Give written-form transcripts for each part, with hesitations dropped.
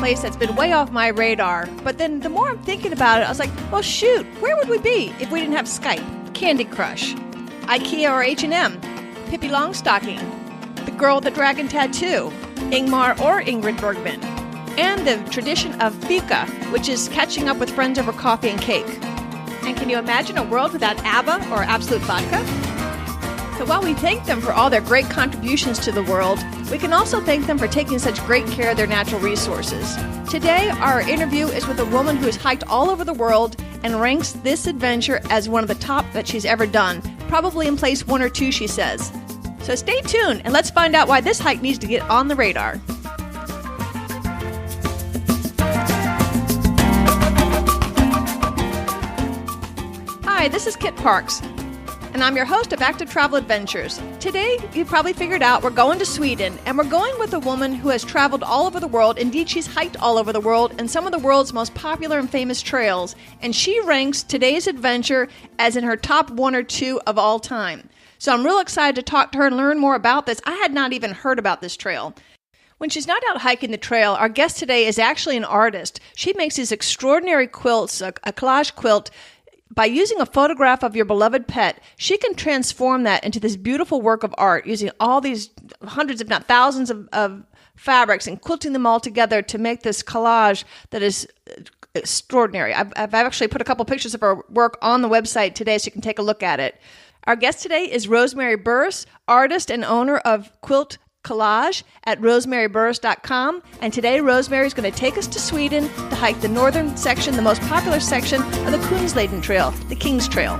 place that's been way off my radar. But then the more I'm thinking about it, I was like, well, shoot, where would we be if we didn't have Skype, Candy Crush, IKEA or H&M, Pippi Longstocking, the girl with the dragon tattoo, Ingmar or Ingrid Bergman, and the tradition of fika, which is catching up with friends over coffee and cake. And can you imagine a world without ABBA or Absolute Vodka? So while we thank them for all their great contributions to the world, we can also thank them for taking such great care of their natural resources. Today, our interview is with a woman who has hiked all over the world and ranks this adventure as one of the top that she's ever done, probably in place 1 or 2, she says. So stay tuned and let's find out why this hike needs to get on the radar. Hi, this is Kit Parks, and I'm your host of Active Travel Adventures. Today, you probably figured out we're going to Sweden, and we're going with a woman who has traveled all over the world. Indeed, she's hiked all over the world in some of the world's most popular and famous trails, and she ranks today's adventure as in her top 1 or 2 of all time. So I'm real excited to talk to her and learn more about this. I had not even heard about this trail. When she's not out hiking the trail, our guest today is actually an artist. She makes these extraordinary quilts, a collage quilt. By using a photograph of your beloved pet, she can transform that into this beautiful work of art using all these hundreds, if not thousands of fabrics and quilting them all together to make this collage that is extraordinary. I've actually put a couple pictures of her work on the website today so you can take a look at it. Our guest today is Rosemary Burris, artist and owner of Quilt Collage at rosemaryburris.com, and today Rosemary is going to take us to Sweden to hike the northern section, the most popular section of the Kungsleden Trail, the King's Trail.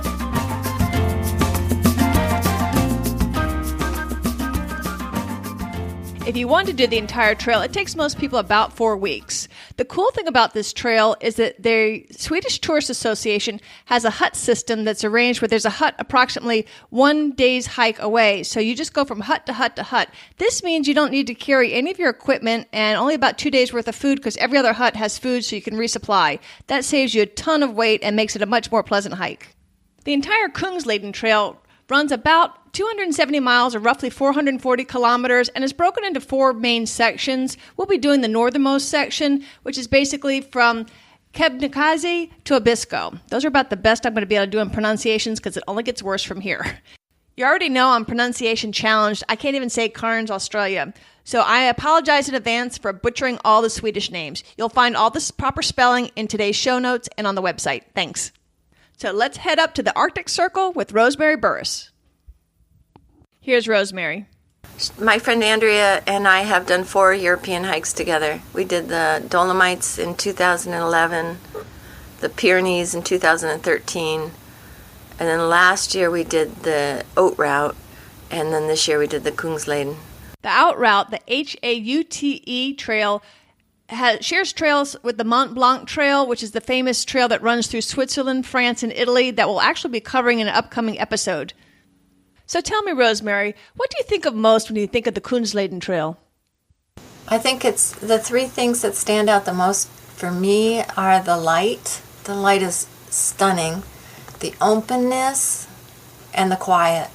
If you want to do the entire trail, it takes most people about 4 weeks. The cool thing about this trail is that the Swedish Tourist Association has a hut system that's arranged where there's a hut approximately 1 day's hike away. So you just go from hut to hut to hut. This means you don't need to carry any of your equipment and only about 2 days worth of food because every other hut has food so you can resupply. That saves you a ton of weight and makes it a much more pleasant hike. The entire Kungsleden Trail runs about 270 miles or roughly 440 kilometers and is broken into 4 main sections. We'll be doing the northernmost section, which is basically from Kebnekaise to Abisko. Those are about the best I'm going to be able to do in pronunciations because it only gets worse from here. You already know I'm pronunciation challenged. I can't even say Cairns, Australia. So I apologize in advance for butchering all the Swedish names. You'll find all this proper spelling in today's show notes and on the website. Thanks. So let's head up to the Arctic Circle with Rosemary Burris. Here's Rosemary. My friend Andrea and I have done 4 European hikes together. We did the Dolomites in 2011, the Pyrenees in 2013, and then last year we did the Oat Route, and then this year we did the Kungsleden. The Out Route, the Haute Trail, shares trails with the Mont Blanc Trail, which is the famous trail that runs through Switzerland, France, and Italy that we'll actually be covering in an upcoming episode. So tell me, Rosemary, what do you think of most when you think of the Kungsleden Trail? I think it's the 3 things that stand out the most for me are the light. The light is stunning, the openness, and the quiet.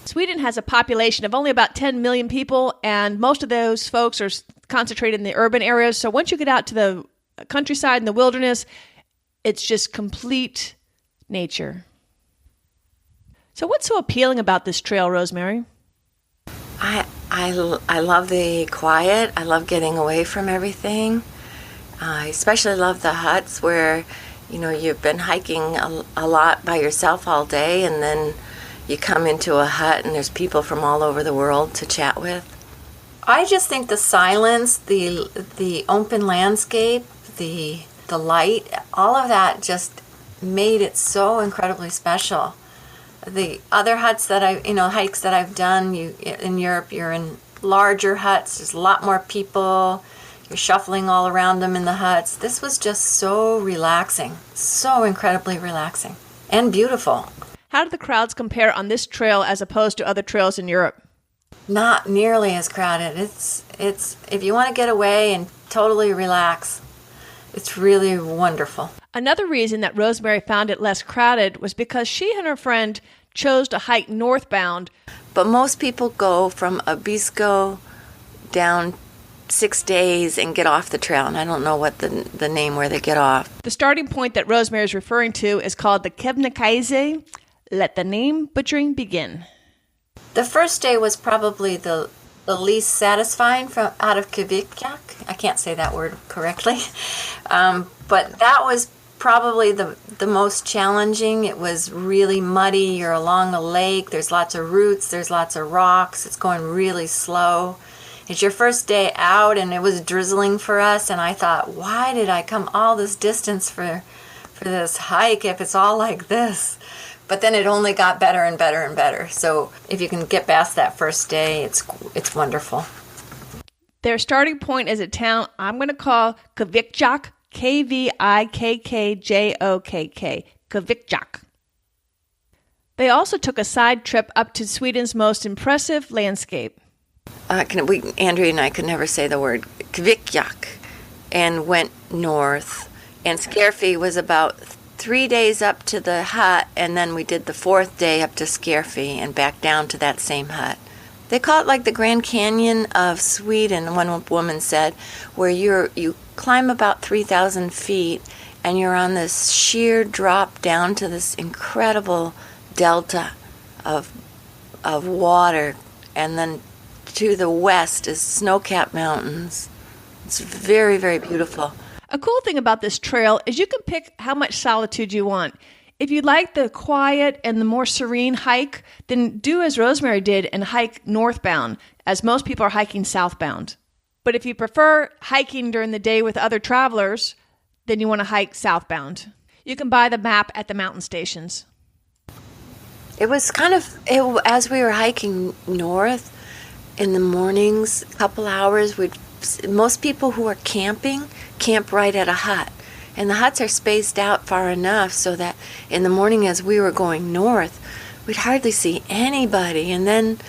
Sweden has a population of only about 10 million people, and most of those folks are concentrated in the urban areas. So once you get out to the countryside and the wilderness, it's just complete nature. So what's so appealing about this trail, Rosemary? I love the quiet. I love getting away from everything. I especially love the huts where, you've been hiking a lot by yourself all day, and then you come into a hut and there's people from all over the world to chat with. I just think the silence, the open landscape, the light, all of that just made it so incredibly special. The other huts that hikes that I've done, in Europe, you're in larger huts. There's a lot more people. You're shuffling all around them in the huts. This was just so relaxing, so incredibly relaxing and beautiful. How do the crowds compare on this trail as opposed to other trails in Europe? Not nearly as crowded. It's if you want to get away and totally relax, it's really wonderful. Another reason that Rosemary found it less crowded was because she and her friend chose to hike northbound. But most people go from Abisko down 6 days and get off the trail. And I don't know what the name where they get off. The starting point that Rosemary is referring to is called the Kebnekaise. Let the name butchering begin. The first day was probably the least satisfying from out of Kvikjak. I can't say that word correctly. But that was probably the most challenging. It was really muddy. You're along a lake. There's lots of roots. There's lots of rocks. It's going really slow. It's your first day out, and it was drizzling for us. And I thought, why did I come all this distance for this hike if it's all like this? But then it only got better and better and better. So if you can get past that first day, it's wonderful. Their starting point is a town I'm going to call Kvikjak, Kvikkjokk, Kvikjak. They also took a side trip up to Sweden's most impressive landscape. Andrea and I could never say the word Kvikjak, and went north. And Skerfi was about 3 days up to the hut, and then we did the 4th day up to Skerfi and back down to that same hut. They call it like the Grand Canyon of Sweden, one woman said, where you climb about 3,000 feet and you're on this sheer drop down to this incredible delta of water, and then to the west is snow-capped mountains. It's very, very beautiful. A cool thing about this trail is you can pick how much solitude you want. If you like the quiet and the more serene hike, then do as Rosemary did and hike northbound, as most people are hiking southbound. But if you prefer hiking during the day with other travelers, then you want to hike southbound. You can buy the map at the mountain stations. It was as we were hiking north in the mornings, a couple hours, most people who are camping camp right at a hut. And the huts are spaced out far enough so that in the morning as we were going north, we'd hardly see anybody. And then,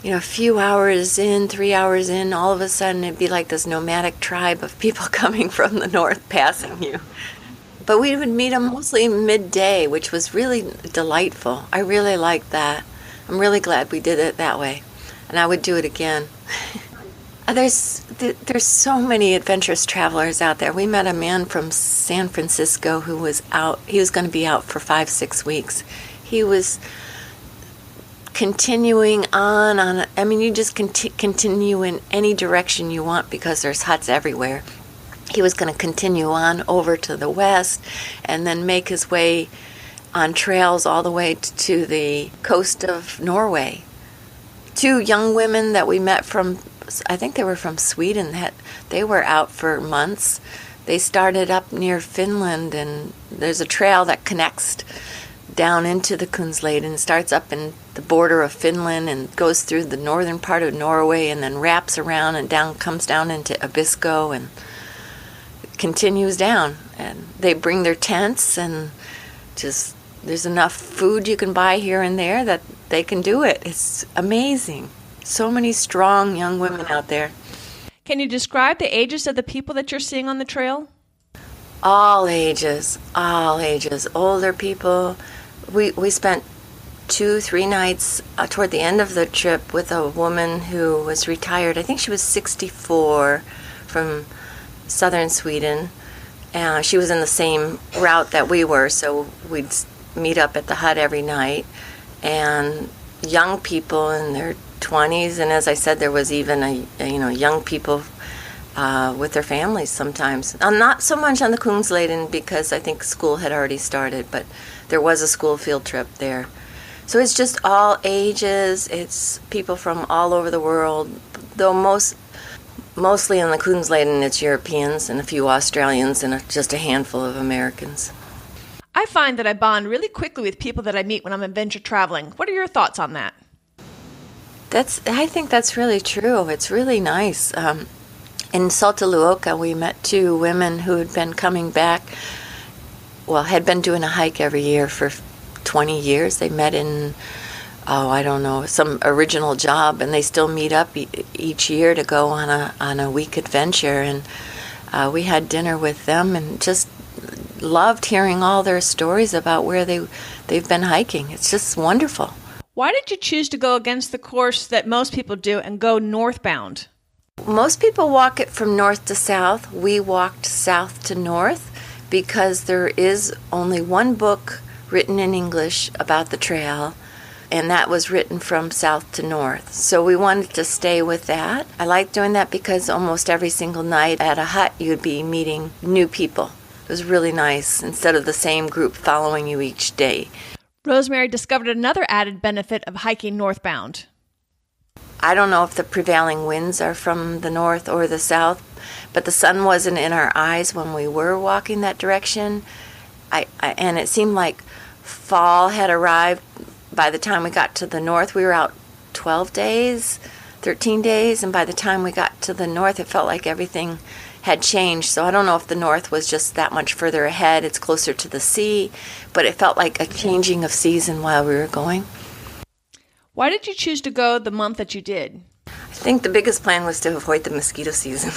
a few hours in, 3 hours in, all of a sudden it'd be like this nomadic tribe of people coming from the north passing you. But we would meet them mostly midday, which was really delightful. I really liked that. I'm really glad we did it that way. And I would do it again. There's so many adventurous travelers out there. We met a man from San Francisco who was out. He was going to be out for 5-6 weeks. He was continuing on. I mean, you just continue in any direction you want because there's huts everywhere. He was going to continue on over to the west and then make his way on trails all the way to the coast of Norway. 2 young women that we met from, I think they were from Sweden, they were out for months. They started up near Finland, and there's a trail that connects down into the Kungsleden, starts up in the border of Finland and goes through the northern part of Norway and then wraps around and comes down into Abisko and continues down. And they bring their tents, and just there's enough food you can buy here and there that they can do it. It's amazing. So many strong young women out there. Can you describe the ages of the people that you're seeing on the trail? All ages. Older people. We spent 2-3 nights toward the end of the trip with a woman who was retired. I think she was 64, from southern Sweden. She was in the same route that we were, so we'd meet up at the hut every night. And young people in their 20s, and as I said, there was even young people with their families sometimes. Not so much on the Kungsleden because I think school had already started, but there was a school field trip there. So it's just all ages. It's people from all over the world, though mostly in the Kungsleden it's Europeans and a few Australians and just a handful of Americans. I find that I bond really quickly with people that I meet when I'm adventure traveling. What are your thoughts on that? I think that's really true. It's really nice. In Saltaluoka, we met 2 women who had been coming back, had been doing a hike every year for 20 years. They met in, some original job, and they still meet up each year to go on a week adventure. And we had dinner with them and just loved hearing all their stories about where they've been hiking. It's just wonderful. Why did you choose to go against the course that most people do and go northbound? Most people walk it from north to south. We walked south to north because there is only one book written in English about the trail, and that was written from south to north. So we wanted to stay with that. I like doing that because almost every single night at a hut you'd be meeting new people. It was really nice instead of the same group following you each day. Rosemary discovered another added benefit of hiking northbound. I don't know if the prevailing winds are from the north or the south, but the sun wasn't in our eyes when we were walking that direction. And it seemed like fall had arrived. By the time we got to the north, we were out 12 days, 13 days, and by the time we got to the north, it felt like everything had changed. So I don't know if the north was just that much further ahead. It's closer to the sea, but it felt like a changing of season while we were going. Why did you choose to go the month that you did? I think the biggest plan was to avoid the mosquito season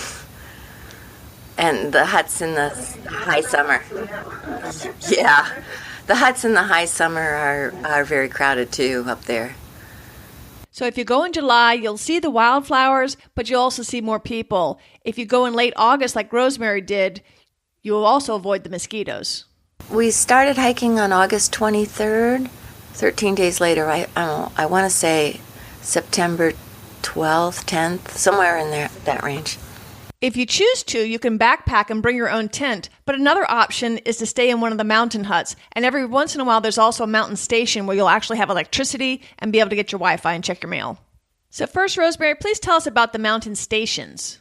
and the huts in the high summer. Yeah, the huts in the high summer are very crowded too up there. So if you go in July, you'll see the wildflowers, but you'll also see more people. If you go in late August like Rosemary did, you will also avoid the mosquitoes. We started hiking on August 23rd. 13 days later, I want to say September 12th, 10th, somewhere in there, that range. If you choose to, you can backpack and bring your own tent, but another option is to stay in one of the mountain huts. And every once in a while, there's also a mountain station where you'll actually have electricity and be able to get your Wi-Fi and check your mail. So first, Rosemary, please tell us about the mountain stations.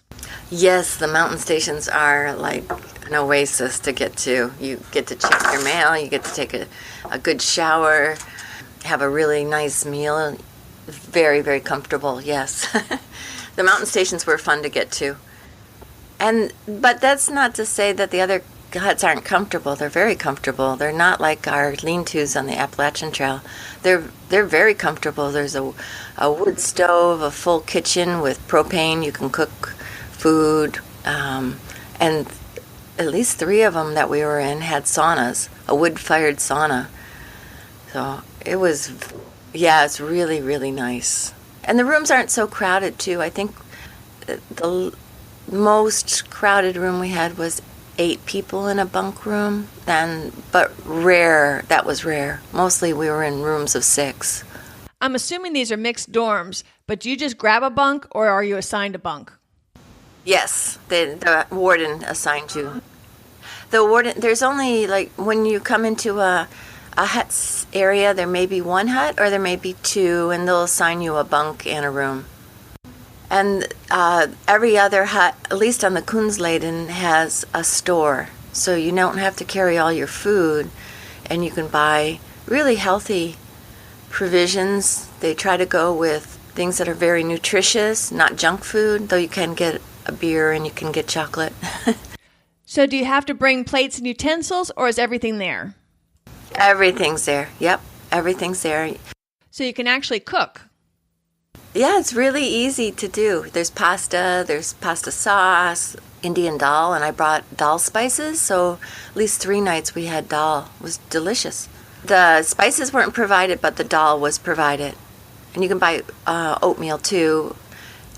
Yes, the mountain stations are like an oasis to get to. You get to check your mail, you get to take a good shower, have a really nice meal. Very, very comfortable, yes. The mountain stations were fun to get to. But that's not to say that the other huts aren't comfortable. They're very comfortable. They're not like our lean-tos on the Appalachian Trail. They're very comfortable. There's a wood stove, a full kitchen with propane. You can cook food. And at least 3 of them that we were in had saunas, a wood-fired sauna. So it's really, really nice. And the rooms aren't so crowded, too. I think the most crowded room we had was 8 people in a bunk room, but rare. That was rare. Mostly we were in rooms of 6. I'm assuming these are mixed dorms, but do you just grab a bunk or are you assigned a bunk? Yes, the warden assigned you. The warden, there's only like when you come into a hut area, there may be 1 hut or there may be 2, and they'll assign you a bunk and a room. And every other hut, at least on the Kungsleden, has a store. So you don't have to carry all your food, and you can buy really healthy provisions. They try to go with things that are very nutritious, not junk food, though you can get a beer and you can get chocolate. So do you have to bring plates and utensils, or is everything there? Everything's there. Yep, everything's there. So you can actually cook. Yeah, it's really easy to do. There's pasta sauce, Indian dal, and I brought dal spices, so at least 3 nights we had dal. It was delicious. The spices weren't provided, but the dal was provided. And you can buy oatmeal too,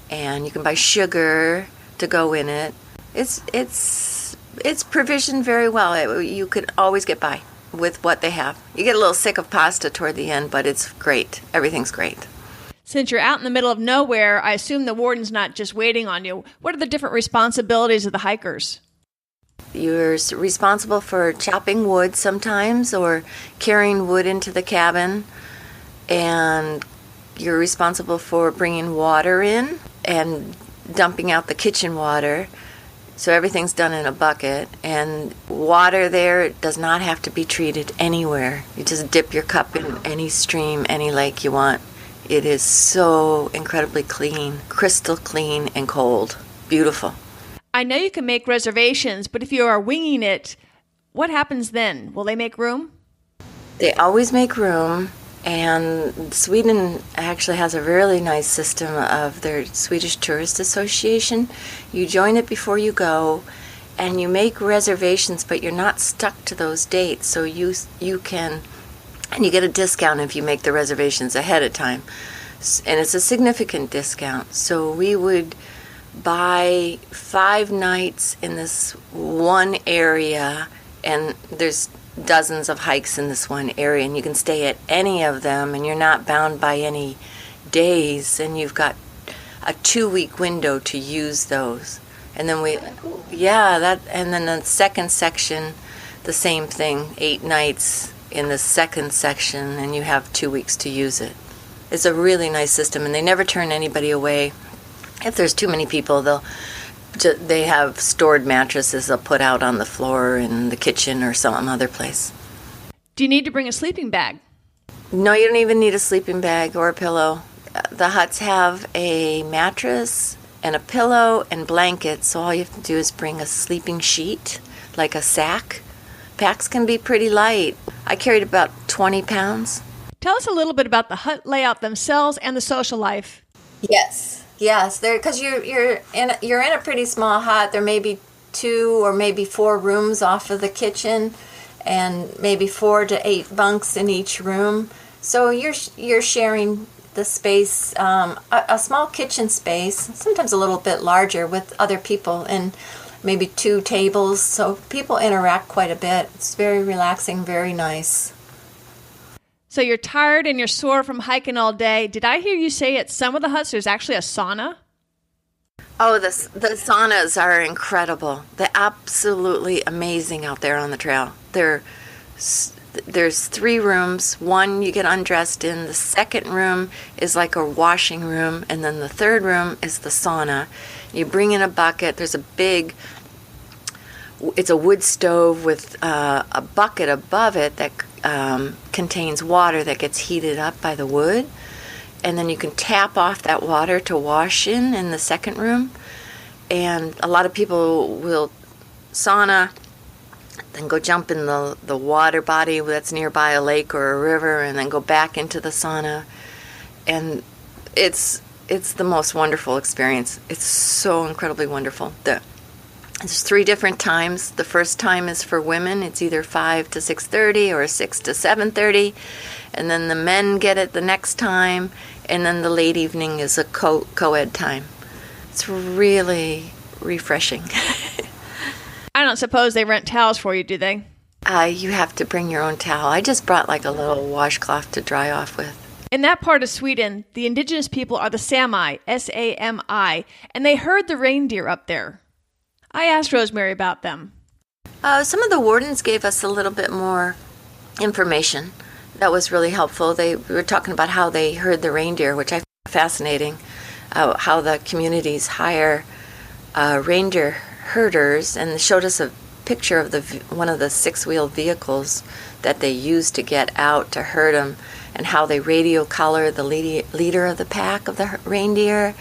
and you can buy sugar to go in it. It's provisioned very well. You could always get by with what they have. You get a little sick of pasta toward the end, but it's great. Everything's great. Since you're out in the middle of nowhere, I assume the warden's not just waiting on you. What are the different responsibilities of the hikers? You're responsible for chopping wood sometimes or carrying wood into the cabin, and you're responsible for bringing water in and dumping out the kitchen water. So everything's done in a bucket, and water there does not have to be treated anywhere. You just dip your cup in any stream, any lake you want. It is so incredibly clean, crystal clean and cold. Beautiful. I know you can make reservations, but if you are winging it, what happens then? Will they make room? They always make room, and Sweden actually has a really nice system of their Swedish Tourist Association. You join it before you go, and you make reservations, but you're not stuck to those dates, so you can... And you get a discount if you make the reservations ahead of time. And it's a significant discount. So we would buy 5 nights in this one area, and there's dozens of hikes in this one area, and you can stay at any of them, and you're not bound by any days, and you've got a 2-week window to use those. And then and then the second section, the same thing, 8 nights in the second section, and you have 2 weeks to use it. It's a really nice system, and they never turn anybody away. If there's too many people, they have stored mattresses they'll put out on the floor in the kitchen or some other place. Do you need to bring a sleeping bag? No, you don't even need a sleeping bag or a pillow. The huts have a mattress and a pillow and blankets, so all you have to do is bring a sleeping sheet, like a sack. Packs can be pretty light. I carried about 20 pounds. Tell us a little bit about the hut layout themselves and the social life. Yes, because you're in a pretty small hut. There may be 2 or maybe 4 rooms off of the kitchen, and maybe 4 to 8 bunks in each room. So you're sharing the space, a small kitchen space, sometimes a little bit larger, with other people, and maybe 2 tables. So people interact quite a bit. It's very relaxing, very nice. So you're tired and you're sore from hiking all day. Did I hear you say at some of the huts there's actually a sauna? Oh, the saunas are incredible. They're absolutely amazing out there on the trail. There's 3 rooms. One you get undressed in. The second room is like a washing room, and then the third room is the sauna. You bring in a bucket. It's a wood stove with a bucket above it that contains water that gets heated up by the wood, and then you can tap off that water to wash in the second room. And a lot of people will sauna, then go jump in the water body that's nearby a lake or a river, and then go back into the sauna. And it's the most wonderful experience. It's so incredibly wonderful. There's 3 different times. The first time is for women. It's either 5 to 6:30 or 6 to 7:30. And then the men get it the next time. And then the late evening is a co-ed time. It's really refreshing. I don't suppose they rent towels for you, do they? You have to bring your own towel. I just brought like a little washcloth to dry off with. In that part of Sweden, the indigenous people are the Sami, S-A-M-I, and they herd the reindeer up there. I asked Rosemary about them. Some of the wardens gave us a little bit more information. That was really helpful. We were talking about how they herd the reindeer, which I found fascinating, how the communities hire reindeer herders, and they showed us a picture of one of the 6-wheeled vehicles that they use to get out to herd them, and how they radio collar the leader of the pack of the reindeer,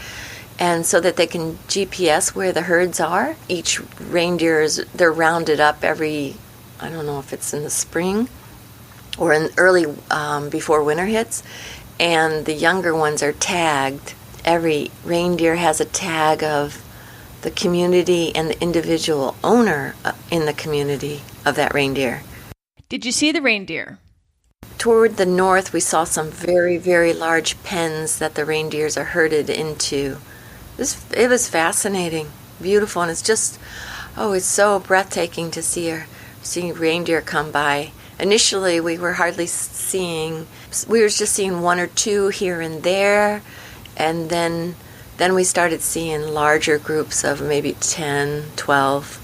and so that they can GPS where the herds are. Each reindeer they're rounded up every, I don't know if it's in the spring or in early before winter hits, and the younger ones are tagged. Every reindeer has a tag of the community and the individual owner in the community of that reindeer. Did you see the reindeer? Toward the north, we saw some very, very large pens that the reindeers are herded into. It was fascinating, beautiful, and it's so breathtaking to see reindeer come by. Initially, we were just seeing 1 or 2 here and there, and then we started seeing larger groups of maybe 10, 12.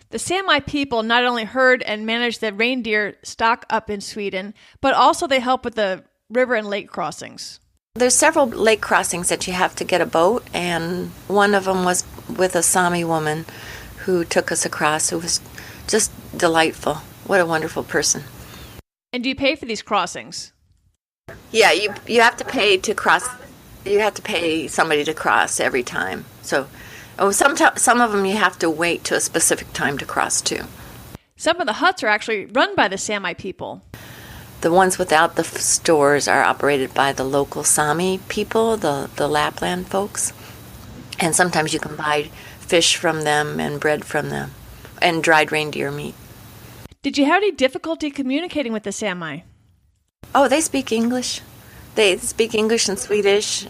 The Sami people not only herd and manage the reindeer stock up in Sweden, but also they help with the river and lake crossings. There's several lake crossings that you have to get a boat, and one of them was with a Sami woman who took us across, who was just delightful. What a wonderful person. And do you pay for these crossings? Yeah, you have to pay to cross. You have to pay somebody to cross every time. So some of them you have to wait to a specific time to cross too. Some of the huts are actually run by the Sami people. The ones without the stores are operated by the local Sami people, the Lapland folks. And sometimes you can buy fish from them and bread from them and dried reindeer meat. Did you have any difficulty communicating with the Sami? Oh, they speak English. They speak English and Swedish.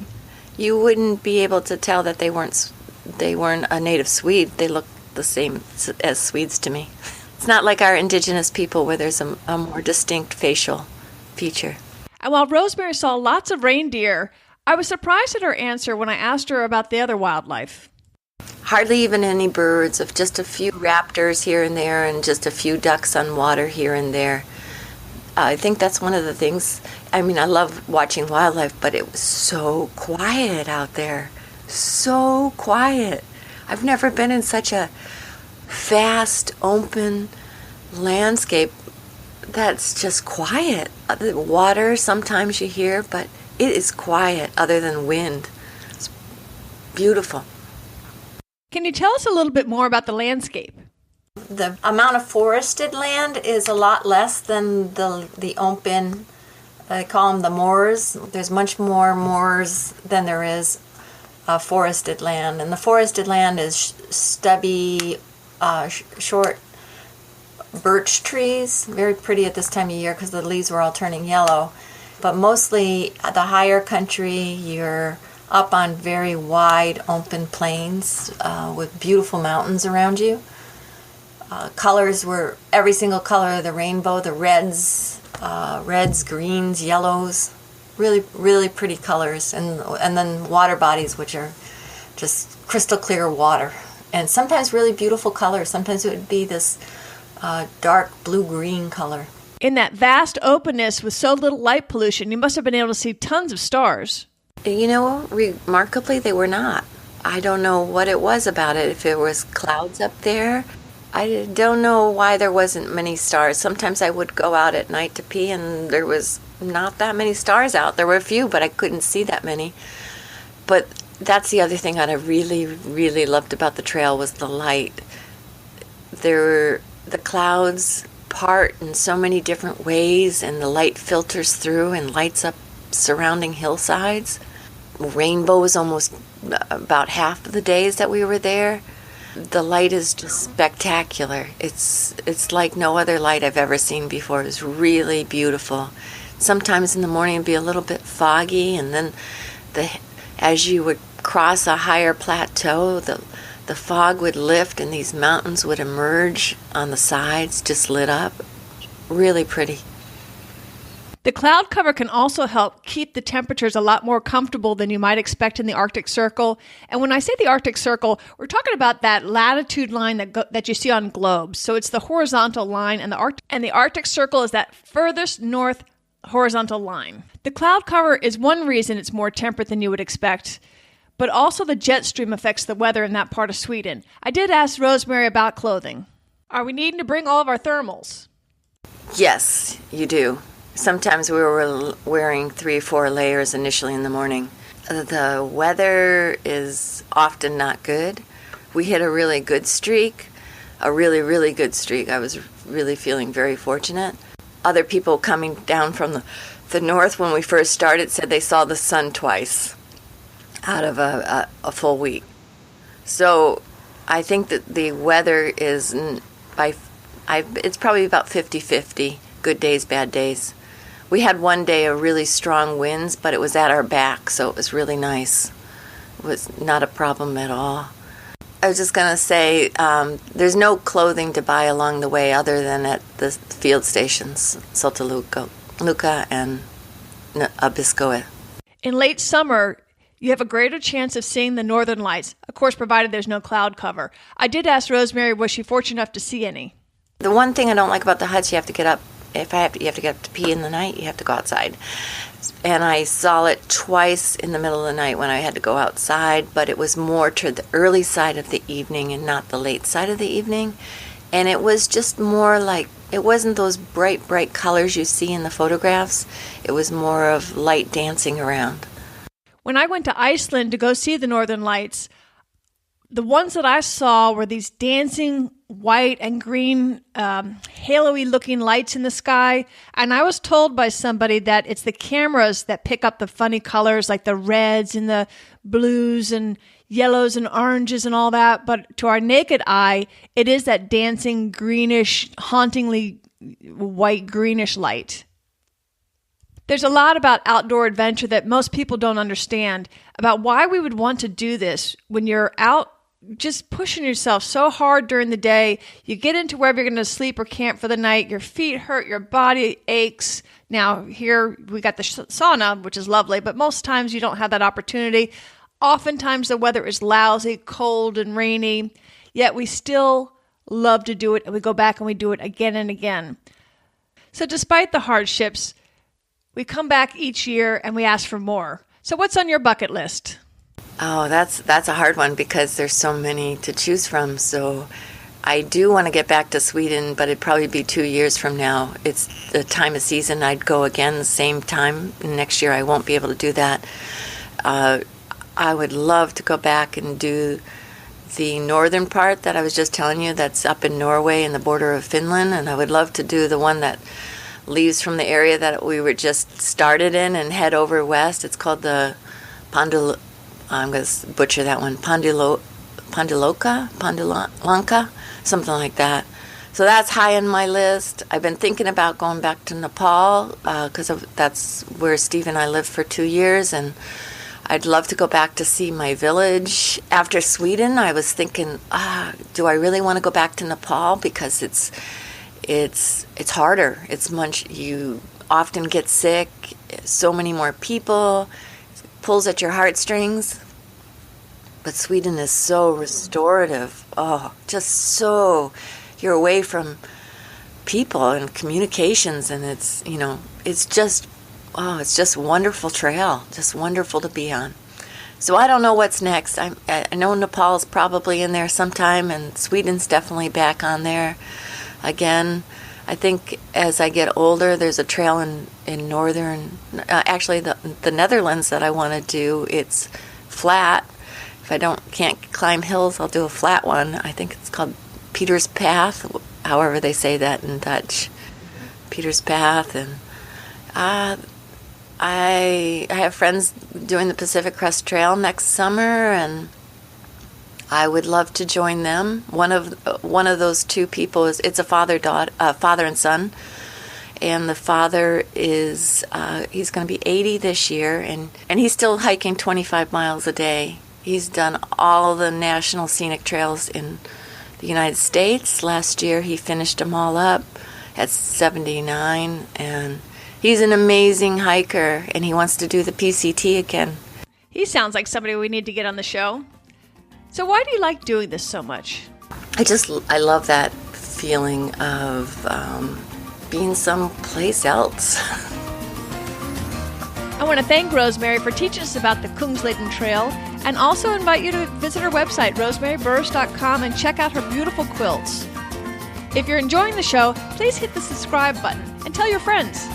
You wouldn't be able to tell that they weren't they weren't a native Swede. They looked the same as Swedes to me. It's not like our indigenous people where there's a more distinct facial feature. And while Rosemary saw lots of reindeer, I was surprised at her answer when I asked her about the other wildlife. Hardly even any birds, of just a few raptors here and there and just a few ducks on water here and there. I think that's one of the things. I mean, I love watching wildlife, but it was so quiet out there. So quiet. I've never been in such a vast, open landscape that's just quiet. The water sometimes you hear, but it is quiet other than wind. It's beautiful. Can you tell us a little bit more about the landscape? The amount of forested land is a lot less than the open, I call them the moors. There's much more moors than there is forested land. And the forested land is stubby, short birch trees, very pretty at this time of year because the leaves were all turning yellow. But mostly the higher country, you're up on very wide open plains with beautiful mountains around you. Colors were every single color of the rainbow, the reds, greens, yellows, really, really pretty colors. And then water bodies, which are just crystal clear water. And sometimes really beautiful colors. Sometimes it would be this dark blue-green color. In that vast openness with so little light pollution, you must have been able to see tons of stars. You know, remarkably, they were not. I don't know what it was about it, if it was clouds up there. I don't know why there wasn't many stars. Sometimes I would go out at night to pee and there was not that many stars out. There were a few, but I couldn't see that many. But that's the other thing that I really, really loved about the trail was the light. The clouds part in so many different ways, and the light filters through and lights up surrounding hillsides. Rainbows almost about half of the days that we were there. The light is just spectacular. It's like no other light I've ever seen before. It was really beautiful. Sometimes in the morning it'd be a little bit foggy, and then as you would cross a higher plateau, the fog would lift and these mountains would emerge on the sides, just lit up. Really pretty. The cloud cover can also help keep the temperatures a lot more comfortable than you might expect in the Arctic Circle. And when I say the Arctic Circle, we're talking about that latitude line that you see on globes. So it's the horizontal line, and the Arctic Circle is that furthest north horizontal line. The cloud cover is one reason it's more temperate than you would expect, but also the jet stream affects the weather in that part of Sweden. I did ask Rosemary about clothing. Are we needing to bring all of our thermals? Yes, you do. Sometimes we were wearing 3 or 4 layers initially in the morning. The weather is often not good. We hit a really good streak, a really, really good streak. I was really feeling very fortunate. Other people coming down from the north when we first started said they saw the sun twice out of a full week. So I think that the weather is, it's probably about 50-50, good days, bad days. We had one day of really strong winds, but it was at our back, so it was really nice. It was not a problem at all. I was just going to say, there's no clothing to buy along the way other than at the field stations, Luka and Abiskoe. In late summer, you have a greater chance of seeing the northern lights, of course, provided there's no cloud cover. I did ask Rosemary, was she fortunate enough to see any? The one thing I don't like about the huts, you have to get up. You have to get up to pee in the night, you have to go outside. And I saw it twice in the middle of the night when I had to go outside, but it was more to the early side of the evening and not the late side of the evening. And it was just more like, it wasn't those bright, bright colors you see in the photographs. It was more of light dancing around. When I went to Iceland to go see the northern lights, the ones that I saw were these dancing white and green, halo-y looking lights in the sky. And I was told by somebody that it's the cameras that pick up the funny colors, like the reds and the blues and yellows and oranges and all that. But to our naked eye, it is that dancing greenish, hauntingly white greenish light. There's a lot about outdoor adventure that most people don't understand about why we would want to do this when you're out just pushing yourself so hard during the day. You get into wherever you're going to sleep or camp for the night. Your feet hurt, your body aches. Now, here we got the sauna, which is lovely, but most times you don't have that opportunity. Oftentimes the weather is lousy, cold, and rainy, yet we still love to do it, and we go back and we do it again and again. So despite the hardships, we come back each year and we ask for more. So what's on your bucket list? Oh, that's a hard one because there's so many to choose from. So I do want to get back to Sweden, but it'd probably be 2 years from now. It's the time of season. I'd go again the same time. Next year I won't be able to do that. I would love to go back and do the northern part that I was just telling you that's up in Norway and the border of Finland, and I would love to do the one that leaves from the area that we were just started in and head over west. It's called the I'm going to butcher that one, Pandilanka, something like that. So that's high on my list. I've been thinking about going back to Nepal because that's where Steve and I lived for 2 years, and I'd love to go back to see my village. After Sweden, I was thinking, do I really want to go back to Nepal? Because it's harder. It's much. You often get sick. So many more people. It pulls at your heartstrings. But Sweden is so restorative. Oh, just so you're away from people and communications, and it's just. Oh, it's just wonderful trail, just wonderful to be on. So I don't know what's next. I know Nepal's probably in there sometime, and Sweden's definitely back on there again. I think as I get older, there's a trail in northern, actually the Netherlands that I want to do. It's flat. If I can't climb hills, I'll do a flat one. I think it's called Peter's Path, however they say that in Dutch. Peter's Path, and I have friends doing the Pacific Crest Trail next summer, and I would love to join them. One of those two people it's a father and son, and the father is he's going to be 80 this year, and he's still hiking 25 miles a day. He's done all the national scenic trails in the United States. Last year he finished them all up at 79, and he's an amazing hiker, and he wants to do the PCT again. He sounds like somebody we need to get on the show. So why do you like doing this so much? I love that feeling of being someplace else. I want to thank Rosemary for teaching us about the Kungsleden Trail, and also invite you to visit her website, rosemaryburris.com, and check out her beautiful quilts. If you're enjoying the show, please hit the subscribe button and tell your friends.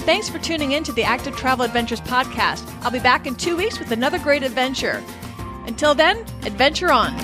Thanks for tuning in to the Active Travel Adventures podcast. I'll be back in 2 weeks with another great adventure. Until then, adventure on.